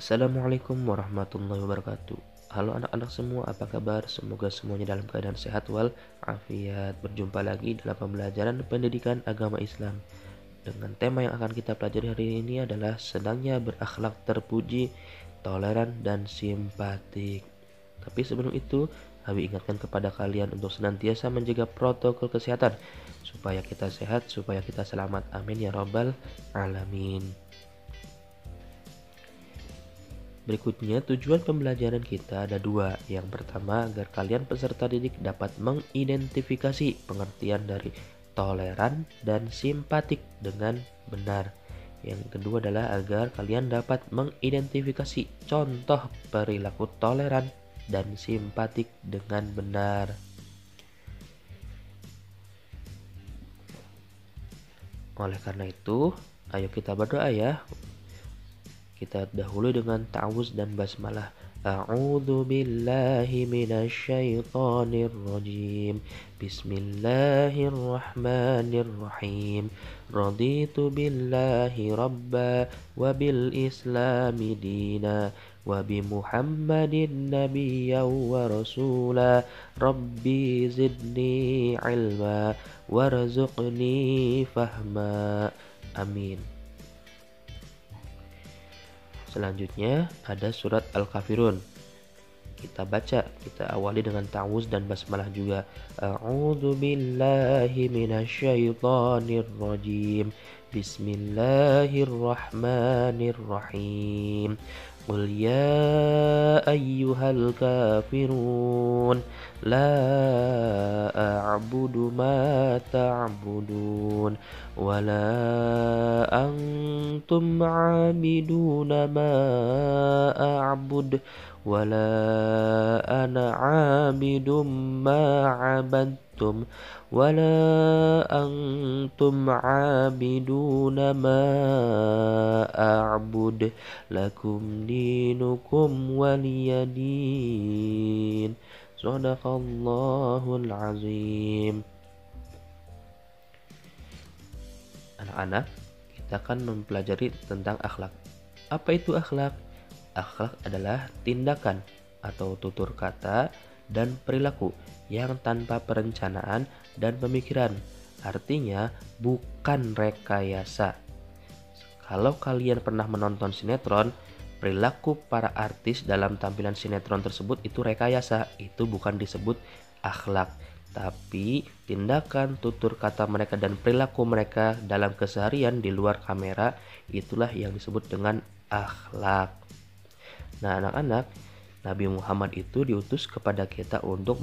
Assalamualaikum warahmatullahi wabarakatuh. Halo anak-anak semua, apa kabar? Semoga semuanya dalam keadaan sehat walafiat. Berjumpa lagi dalam pembelajaran pendidikan agama Islam. Dengan tema yang akan kita pelajari hari ini adalah senangnya berakhlak terpuji, toleran, dan simpatik. Tapi sebelum itu, Abi ingatkan kepada kalian untuk senantiasa menjaga protokol kesehatan supaya kita sehat, supaya kita selamat. Amin ya rabbal alamin. Berikutnya, tujuan pembelajaran kita ada dua. Yang pertama, agar kalian peserta didik dapat mengidentifikasi pengertian dari toleran dan simpatik dengan benar. Yang kedua adalah agar kalian dapat mengidentifikasi contoh perilaku toleran dan simpatik dengan benar. Oleh karena itu, ayo kita berdoa ya. Kita dahulu dengan ta'awuz dan basmalah. A'udzu billahi minasyaitonir rajim. Bismillahirrahmanirrahim. Raditu billahi rabba wa bil islami dina wa bi Muhammadin nabiyyan wa rasula. Rabbi zidni ilma warzuqni fahma. Amin. Selanjutnya ada surat Al-Kafirun. Kita baca, kita awali dengan ta'awuz dan basmalah juga. A'udzu billahi minasyaitonir rajim. Bismillahirrahmanirrahim. Qul ya ayyuhal kafirun la a'budu ma ta'budun wa la antum 'abiduna ma a'bud wa la ana 'abidum ma 'abadtum wa la antum 'abiduna ma a'bud lakum dinukum waliyadin. Shadaqallahul azim. Anak-anak, kita akan mempelajari tentang akhlak. Apa itu akhlak? Akhlak adalah tindakan atau tutur kata dan perilaku yang tanpa perencanaan dan pemikiran. Artinya bukan rekayasa. Kalau kalian pernah menonton sinetron, perilaku para artis dalam tampilan sinetron tersebut itu rekayasa. Itu bukan disebut akhlak. Tapi tindakan, tutur kata mereka dan perilaku mereka dalam keseharian di luar kamera, itulah yang disebut dengan akhlak. Nah anak-anak, Nabi Muhammad itu diutus kepada kita untuk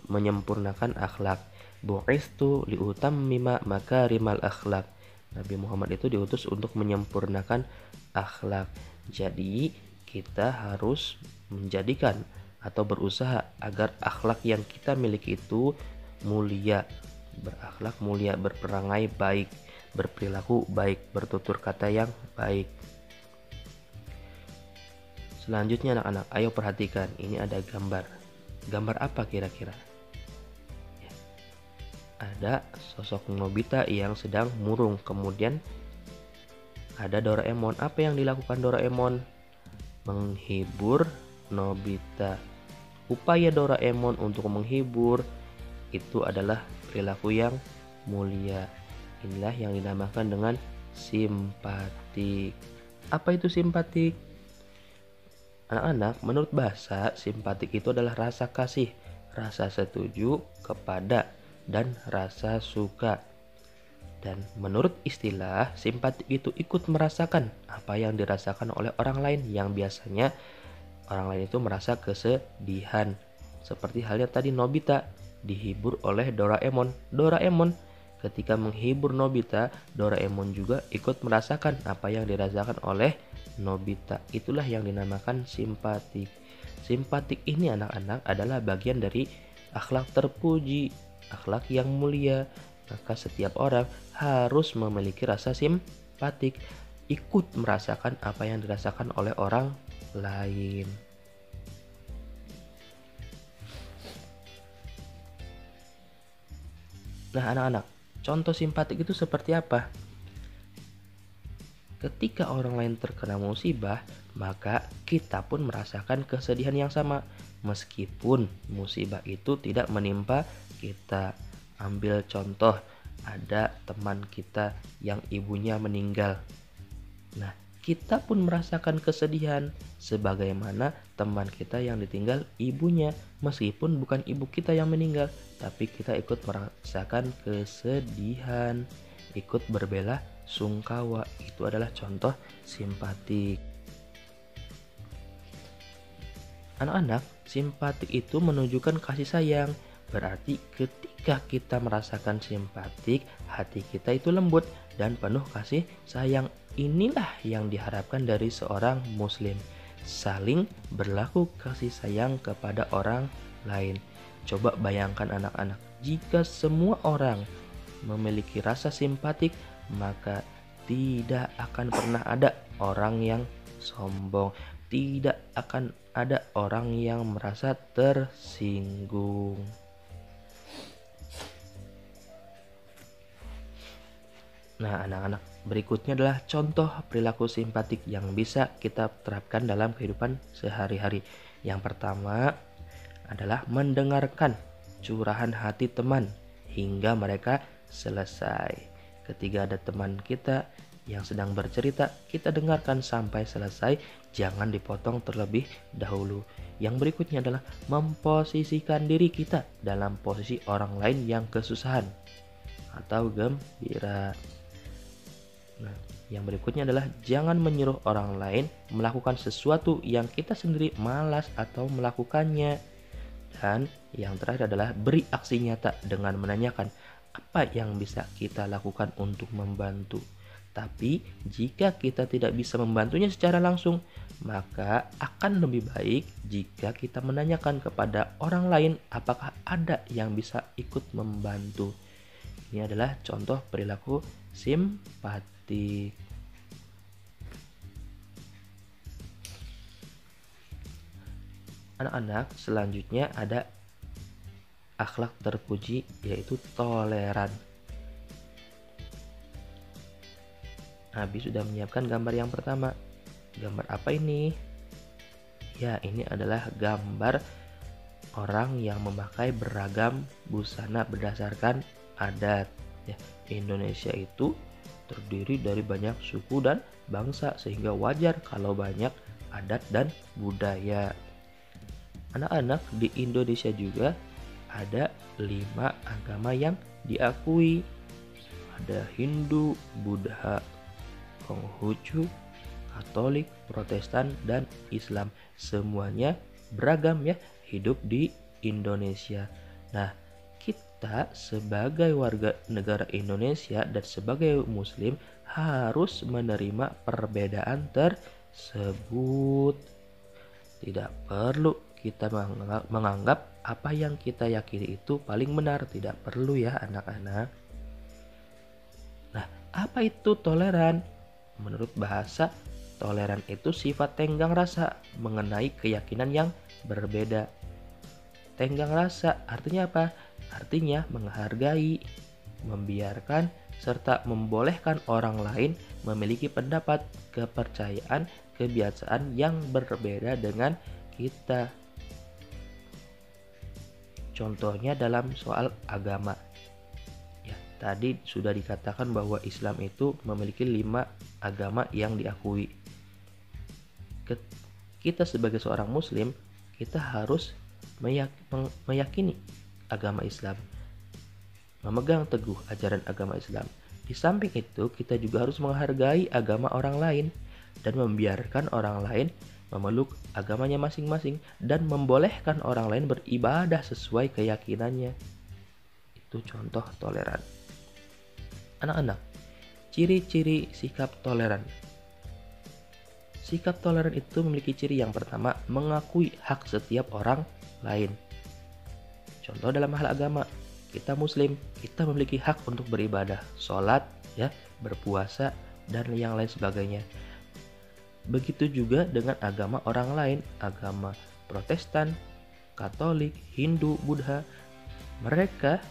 menyempurnakan akhlak. Bu'istu liutammima makarimal akhlak. Nabi Muhammad itu diutus untuk menyempurnakan akhlak. Jadi kita harus menjadikan atau berusaha agar akhlak yang kita miliki itu mulia, berakhlak mulia, berperangai baik, berperilaku baik, bertutur kata yang baik. Selanjutnya anak-anak, ayo perhatikan, ini ada gambar. Gambar apa kira-kira? Ya. Ada sosok Nobita yang sedang murung, kemudian ada Doraemon. Apa yang dilakukan Doraemon? Menghibur Nobita. Upaya Doraemon untuk menghibur itu adalah perilaku yang mulia. Inilah yang dinamakan dengan simpatik. Apa itu simpatik? Anak-anak, menurut bahasa, simpatik itu adalah rasa kasih, rasa setuju kepada, dan rasa suka. Dan menurut istilah, simpatik itu ikut merasakan apa yang dirasakan oleh orang lain, yang biasanya orang lain itu merasa kesedihan. Seperti halnya tadi Nobita dihibur oleh Doraemon. Doraemon ketika menghibur Nobita, Doraemon juga ikut merasakan apa yang dirasakan oleh Nobita. Itulah yang dinamakan simpatik. Simpatik ini anak-anak adalah bagian dari akhlak terpuji, akhlak yang mulia. Maka setiap orang harus memiliki rasa simpatik, ikut merasakan apa yang dirasakan oleh orang lain. Nah anak-anak, contoh simpatik itu seperti apa? Ketika orang lain terkena musibah, maka kita pun merasakan kesedihan yang sama. Meskipun musibah itu tidak menimpa kita. Ambil contoh, ada teman kita yang ibunya meninggal. Nah, kita pun merasakan kesedihan sebagaimana teman kita yang ditinggal ibunya. Meskipun bukan ibu kita yang meninggal, tapi kita ikut merasakan kesedihan, ikut berbela sungkawa. Itu adalah contoh simpatik. Anak-anak, simpatik itu menunjukkan kasih sayang. Berarti ketika kita merasakan simpatik, hati kita itu lembut dan penuh kasih sayang. Inilah yang diharapkan dari seorang muslim, saling berlaku kasih sayang kepada orang lain. Coba bayangkan anak-anak, jika semua orang memiliki rasa simpatik, maka tidak akan pernah ada orang yang sombong, tidak akan ada orang yang merasa tersinggung. Nah, anak-anak, berikutnya adalah contoh perilaku simpatik yang bisa kita terapkan dalam kehidupan sehari-hari. Yang pertama adalah mendengarkan curahan hati teman hingga mereka selesai. Ketika ada teman kita yang sedang bercerita, kita dengarkan sampai selesai, jangan dipotong terlebih dahulu. Yang berikutnya adalah memposisikan diri kita dalam posisi orang lain yang kesusahan atau gembira. Nah, yang berikutnya adalah jangan menyuruh orang lain melakukan sesuatu yang kita sendiri malas atau melakukannya. Dan yang terakhir adalah beri aksi nyata dengan menanyakan apa yang bisa kita lakukan untuk membantu. Tapi jika kita tidak bisa membantunya secara langsung, maka akan lebih baik jika kita menanyakan kepada orang lain apakah ada yang bisa ikut membantu. Ini adalah contoh perilaku simpatik. Anak-anak, selanjutnya ada akhlak terpuji, yaitu toleran. Abi sudah menyiapkan gambar yang pertama. Gambar apa ini? Ya, ini adalah gambar orang yang memakai beragam busana berdasarkan adat. Ya, Indonesia itu terdiri dari banyak suku dan bangsa, sehingga wajar kalau banyak adat dan budaya. Anak-anak, di Indonesia juga ada 5 agama yang diakui. Ada Hindu, Buddha, Konghucu, Katolik, Protestan, dan Islam. Semuanya beragam ya, hidup di Indonesia. Nah, kita sebagai warga negara Indonesia dan sebagai muslim harus menerima perbedaan tersebut. Tidak perlu kita menganggap apa yang kita yakini itu paling benar. Tidak perlu ya anak-anak. Nah, apa itu toleran? Menurut bahasa, toleran itu sifat tenggang rasa mengenai keyakinan yang berbeda. Tenggang rasa artinya apa? Artinya menghargai, membiarkan, serta membolehkan orang lain memiliki pendapat, kepercayaan, kebiasaan yang berbeda dengan kita. Contohnya dalam soal agama. Ya, tadi sudah dikatakan bahwa Islam itu memiliki 5 agama yang diakui. Kita sebagai seorang muslim, kita harus meyakini agama Islam, memegang teguh ajaran agama Islam. Di samping itu, kita juga harus menghargai agama orang lain dan membiarkan orang lain memeluk agamanya masing-masing dan membolehkan orang lain beribadah sesuai keyakinannya. Itu contoh toleran. Anak-anak, ciri-ciri sikap toleran. Sikap toleran itu memiliki ciri yang pertama, mengakui hak setiap orang lain. Contoh dalam hal agama, kita muslim, kita memiliki hak untuk beribadah, sholat, ya, berpuasa, dan yang lain sebagainya. Begitu juga dengan agama orang lain, agama Protestan, Katolik, Hindu, Buddha. Mereka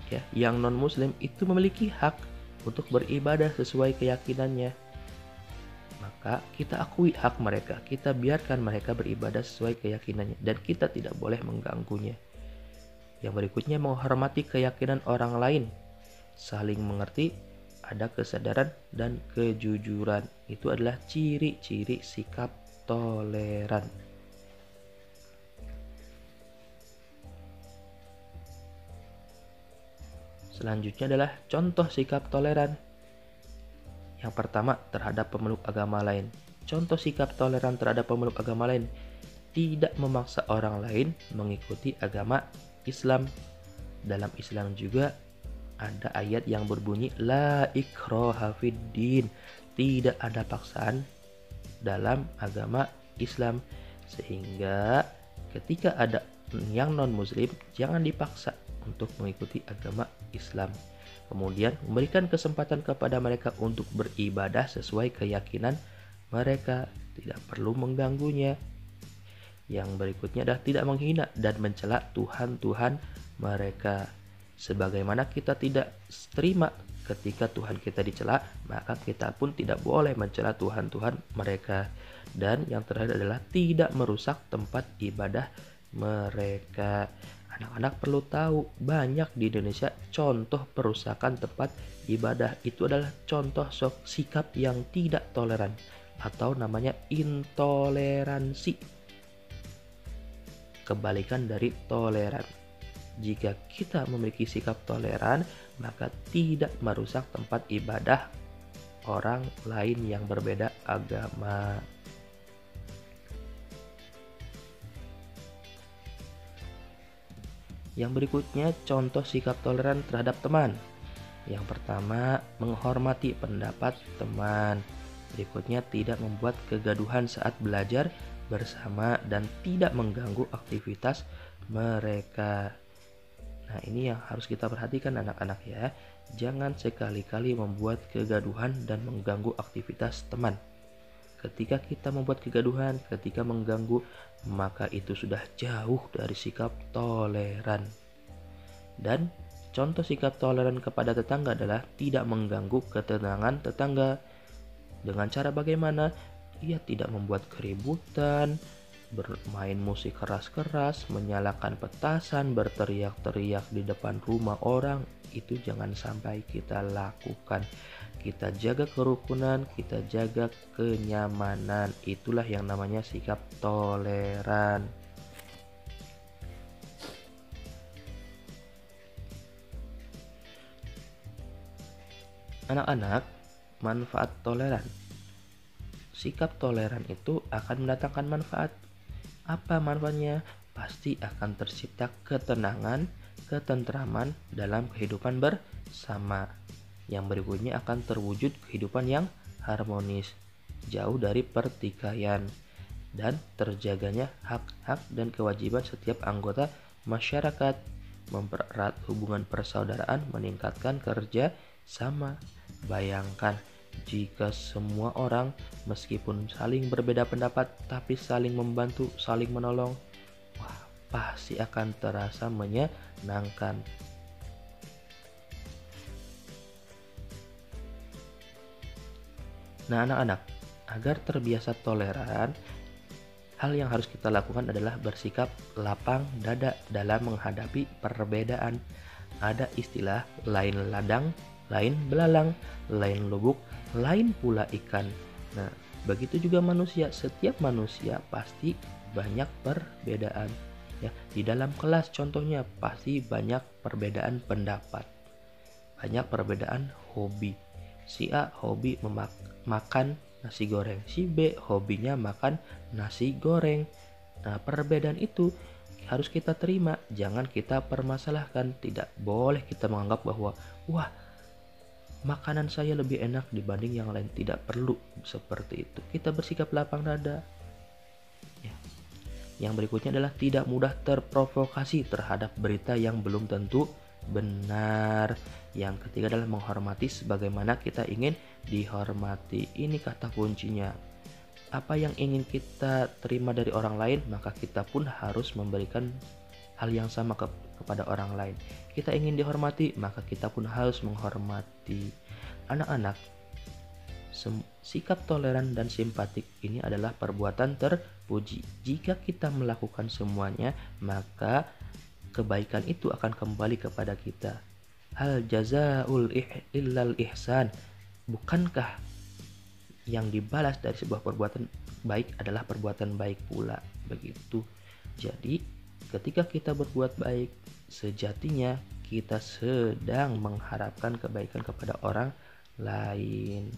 ya, yang non muslim itu memiliki hak untuk beribadah sesuai keyakinannya. maka kita akui hak mereka, kita biarkan mereka beribadah sesuai keyakinannya, dan kita tidak boleh mengganggunya. Yang berikutnya, menghormati keyakinan orang lain, saling mengerti, ada kesadaran dan kejujuran. Itu adalah ciri-ciri sikap toleran. Selanjutnya adalah contoh sikap toleran. Yang pertama, terhadap pemeluk agama lain. Contoh sikap toleran terhadap pemeluk agama lain: tidak memaksa orang lain mengikuti agama Islam. Dalam Islam juga ada ayat yang berbunyi la ikraha fiddin, tidak ada paksaan dalam agama Islam. Sehingga ketika ada yang non muslim, jangan dipaksa untuk mengikuti agama Islam. Kemudian memberikan kesempatan kepada mereka untuk beribadah sesuai keyakinan mereka, tidak perlu mengganggunya. Yang berikutnya adalah tidak menghina dan mencela Tuhan-Tuhan mereka. Sebagaimana kita tidak terima ketika Tuhan kita dicela, maka kita pun tidak boleh mencela Tuhan-Tuhan mereka. Dan yang terakhir adalah tidak merusak tempat ibadah mereka. Anak-anak perlu tahu, banyak di Indonesia contoh perusakan tempat ibadah. Itu adalah contoh sikap yang tidak toleran, atau namanya intoleransi. Kebalikan dari toleran. Jika kita memiliki sikap toleran, maka tidak merusak tempat ibadah orang lain yang berbeda agama. Yang berikutnya, contoh sikap toleran terhadap teman. Yang pertama, menghormati pendapat teman. Berikutnya, tidak membuat kegaduhan saat belajar bersama dan tidak mengganggu aktivitas mereka. Nah, ini yang harus kita perhatikan anak-anak ya. Jangan sekali-kali membuat kegaduhan dan mengganggu aktivitas teman. Ketika kita membuat kegaduhan, ketika mengganggu, maka itu sudah jauh dari sikap toleran. Dan contoh sikap toleran kepada tetangga adalah tidak mengganggu ketenangan tetangga. Dengan cara bagaimana? Ia tidak membuat keributan, bermain musik keras-keras, menyalakan petasan, berteriak-teriak di depan rumah orang. Itu jangan sampai kita lakukan. Kita jaga kerukunan, kita jaga kenyamanan. Itulah yang namanya sikap toleran. Anak-anak, manfaat toleran. Sikap toleran itu akan mendatangkan manfaat. Apa manfaatnya? Pasti akan tercipta ketenangan, ketentraman dalam kehidupan bersama. Yang berikutnya akan terwujud kehidupan yang harmonis, jauh dari pertikaian, dan terjaganya hak-hak dan kewajiban setiap anggota masyarakat, mempererat hubungan persaudaraan, meningkatkan kerja sama. Bayangkan jika semua orang meskipun saling berbeda pendapat tapi saling membantu, saling menolong, wah, pasti akan terasa menyenangkan. Nah, anak-anak, agar terbiasa toleran, hal yang harus kita lakukan adalah bersikap lapang dada dalam menghadapi perbedaan. Ada istilah lain ladang, lain belalang, lain lubuk, lain pula ikan. Nah, begitu juga manusia. Setiap manusia pasti banyak perbedaan. Ya, di dalam kelas contohnya pasti banyak perbedaan pendapat, banyak perbedaan hobi. Si A hobi makan nasi goreng, si B hobinya makan nasi goreng. Nah, perbedaan itu harus kita terima, jangan kita permasalahkan. Tidak boleh kita menganggap bahwa wah, makanan saya lebih enak dibanding yang lain. Tidak perlu seperti itu. Kita bersikap lapang dada. Ya. Yang berikutnya adalah tidak mudah terprovokasi terhadap berita yang belum tentu benar. Yang ketiga adalah menghormati sebagaimana kita ingin dihormati. Ini kata kuncinya. Apa yang ingin kita terima dari orang lain, maka kita pun harus memberikan hal yang sama kepada orang lain. Kita ingin dihormati, maka kita pun harus menghormati. Anak-anak, Sikap toleran dan simpatik ini adalah perbuatan terpuji. Jika kita melakukan semuanya, maka kebaikan itu akan kembali kepada kita. Hal jazaul illal ihsan. Bukankah yang dibalas dari sebuah perbuatan baik adalah perbuatan baik pula? Begitu. Jadi, ketika kita berbuat baik, sejatinya kita sedang mengharapkan kebaikan kepada orang lain.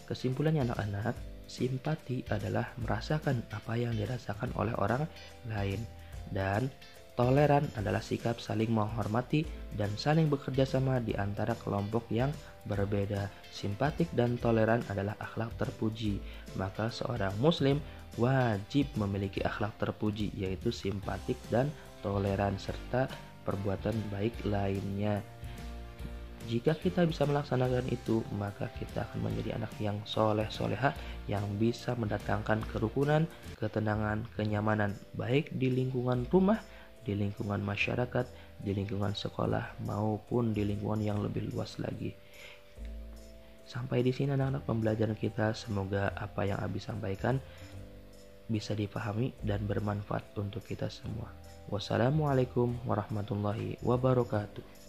Kesimpulannya anak-anak, simpati adalah merasakan apa yang dirasakan oleh orang lain, dan toleran adalah sikap saling menghormati dan saling bekerja sama di antara kelompok yang berbeda. Simpatik dan toleran adalah akhlak terpuji, maka seorang muslim wajib memiliki akhlak terpuji, yaitu simpatik dan toleran serta perbuatan baik lainnya. Jika kita bisa melaksanakan itu, maka kita akan menjadi anak yang soleh-soleha, yang bisa mendatangkan kerukunan, ketenangan, kenyamanan, baik di lingkungan rumah, di lingkungan masyarakat, di lingkungan sekolah, maupun di lingkungan yang lebih luas lagi. Sampai di sini anak-anak pembelajaran kita. Semoga apa yang Abi sampaikan bisa dipahami dan bermanfaat untuk kita semua. Wassalamualaikum warahmatullahi wabarakatuh.